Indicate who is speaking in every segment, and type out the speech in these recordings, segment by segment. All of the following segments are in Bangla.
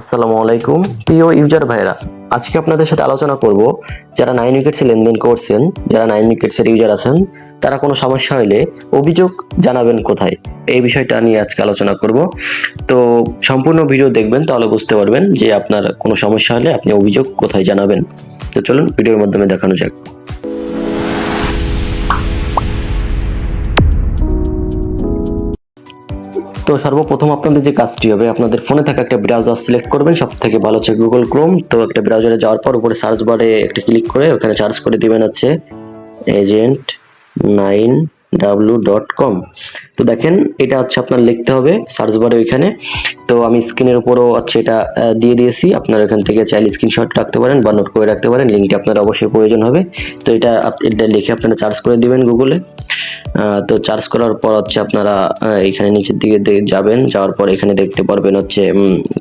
Speaker 1: আসসালামু আলাইকুম প্রিয় ইউজার ভাইরা, আজকে আপনাদের সাথে আলোচনা করব যারা 9 উইকেটসে লেনদেন করছেন, যারা 9 উইকেটসের ইউজার আছেন, তারা কোনো সমস্যা হলে অভিযোগ জানাবেন কোথায়, এই বিষয়টা নিয়ে আজকে আলোচনা করব। তো সম্পূর্ণ ভিডিও দেখবেন, তাহলে বুঝতে পারবেন যে আপনার কোনো সমস্যা হলে আপনি অভিযোগ কোথায় জানাবেন। তো চলুন ভিডিওর মাধ্যমে দেখানো যাক। তো সর্বপ্রথম আপনাদের যে কাজটি হবে, আপনাদের ফোনে থাকা একটা ব্রাউজার সিলেক্ট করবেন, সব থেকে ভালো হচ্ছে গুগল ক্রোম। তো একটা ব্রাউজারে যাওয়ার পর উপরে সার্চ বারে একটা ক্লিক করে ওখানে সার্চ করে দিবেন হচ্ছে agent9w.com। তো দেখেন এটা হচ্ছে আপনার লিখতে হবে সার্চ বারে ওইখানে। তো আমি স্ক্রিনের উপরও হচ্ছে এটা দিয়ে দিয়েছি, আপনারা এখান থেকে চাইলে স্ক্রিনশট রাখতে পারেন বা নোট করে রাখতে পারেন, লিঙ্কটি আপনার অবশ্যই প্রয়োজন হবে। তো এটা লিখে আপনারা সার্চ করে দিবেন গুগলে। তো চার্জ করার পর হচ্ছে আপনারা এখানে নিচের দিকে যাবেন, যাওয়ার পর এখানে দেখতে পারবেন হচ্ছে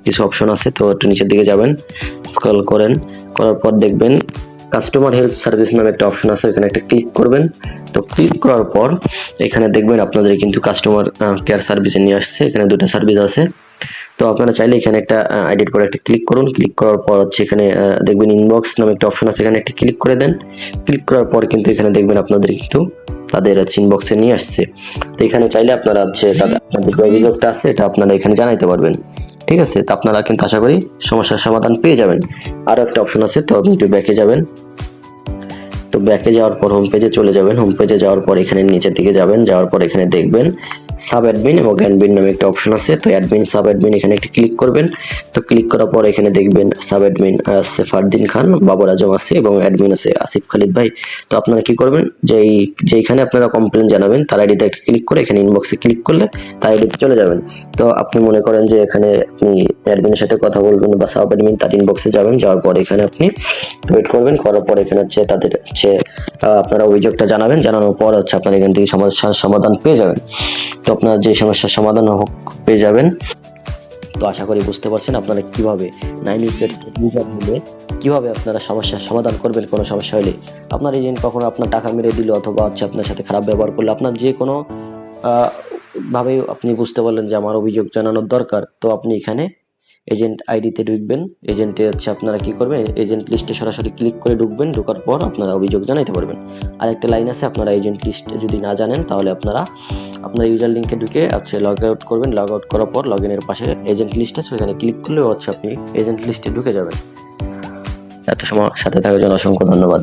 Speaker 1: কিছু অপশন আছে। তো একটু নিচের দিকে যাবেন, স্ক্রল করার পর দেখবেন কাস্টমার হেল্প সার্ভিস নামে একটা অপশন আছে, এখানে একটা ক্লিক করবেন। তো ক্লিক করার পর এখানে দেখবেন আপনাদের কিন্তু কাস্টমার কেয়ার সার্ভিসে নিয়ে আসছে, এখানে দুটো সার্ভিস আছে। তো আপনারা চাইলে এখানে একটা এডিট করে একটা ক্লিক করুন। ক্লিক করার পর হচ্ছে এখানে দেখবেন ইনবক্স নামে একটা অপশন আছে, এখানে একটা ক্লিক করে দেন। ক্লিক করার পর কিন্তু এখানে দেখবেন আপনাদের কিন্তু তাদের ইনবক্সে নিয়ে আসছে। তো এখানে চাইলে আপনারা হচ্ছে আপনাদের যে অভিযোগটা আছে এটা আপনারা এখানে জানাইতে পারবেন। ঠিক আছে, তো আপনারা কিন্তু আশা করি সমস্যার সমাধান পেয়ে যাবেন। আরো একটা অপশন আছে, তো আপনি একটু ব্যাকে যাবেন। তো ব্যাকে যাওয়ার পর হোম পেজে চলে যাবেন। হোম পেজে যাওয়ার পর এখানে নিচের দিকে যাবেন, যাওয়ার পর এখানে দেখবেন সাব অ্যাডমিন এবং অ্যাডমিন নামে একটা অপশন আছে। তো অ্যাডমিন সাব অ্যাডমিন এখানে একটা ক্লিক করবেন। তো ক্লিক করার পর এখানে দেখবেন সাব অ্যাডমিন আছে ফারদিন খান, বাবর আজম আছে এবং অ্যাডমিন আছে আসিফ খালিদ ভাই। তো আপনারা কি করবেন, যেখানে আপনারা কমপ্লেন জানাবেন তার আইডিতে একটা ক্লিক করে এখানে ইনবক্সে ক্লিক করলে তার আইডিতে চলে যাবেন। তো আপনি মনে করেন যে এখানে আপনি অ্যাডমিনের সাথে কথা বলবেন বা সাব অ্যাডমিন তার ইনবক্সে যাবেন, যাওয়ার পর এখানে আপনি ওয়েট করবেন। করার পর এখানে হচ্ছে তাদের হচ্ছে আপনারা অভিযোগটা জানাবেন, জানানোর পর হচ্ছে আপনারা এখান থেকে সমস্যার সমাধান পেয়ে যাবেন। তো আপনার যে সমস্যার সমাধান পেয়ে যাবেন। তো আশা করি বুঝতে পারছেন আপনারা কিভাবে 9 উইকেটস ইউজার হলে কিভাবে আপনারা সমস্যার সমাধান করবেন। কোনো সমস্যা হলে আপনার এজেন্ট কখনো আপনার টাকা মেরে দিল অথবা হচ্ছে আপনার সাথে খারাপ ব্যবহার করলে, আপনার যে কোনো ভাবে আপনি বুঝতে পারলেন যে আমার অভিযোগ জানানোর দরকার, তো আপনি এখানে এজেন্ট আইডিতে ঢুকবেন। এজেন্টে হচ্ছে আপনারা কি করবেন, এজেন্ট লিস্টে সরাসরি ক্লিক করে ঢুকবেন। ঢোকার পর আপনারা অভিযোগ জানাইতে পারবেন। আরেকটা লাইন আছে, আপনারা এজেন্ট লিস্ট যদি না জানেন তাহলে আপনারা আপনার ইউজার লিঙ্কে ঢুকে হচ্ছে লগ আউট করবেন। লগ আউট করার পর লগ ইনের পাশে এজেন্ট লিস্ট আছে, ওখানে ক্লিক করলেও হচ্ছে আপনি এজেন্ট লিস্টে ঢুকে যাবেন। এত সময় সাথে থাকার জন্য অসংখ্য ধন্যবাদ।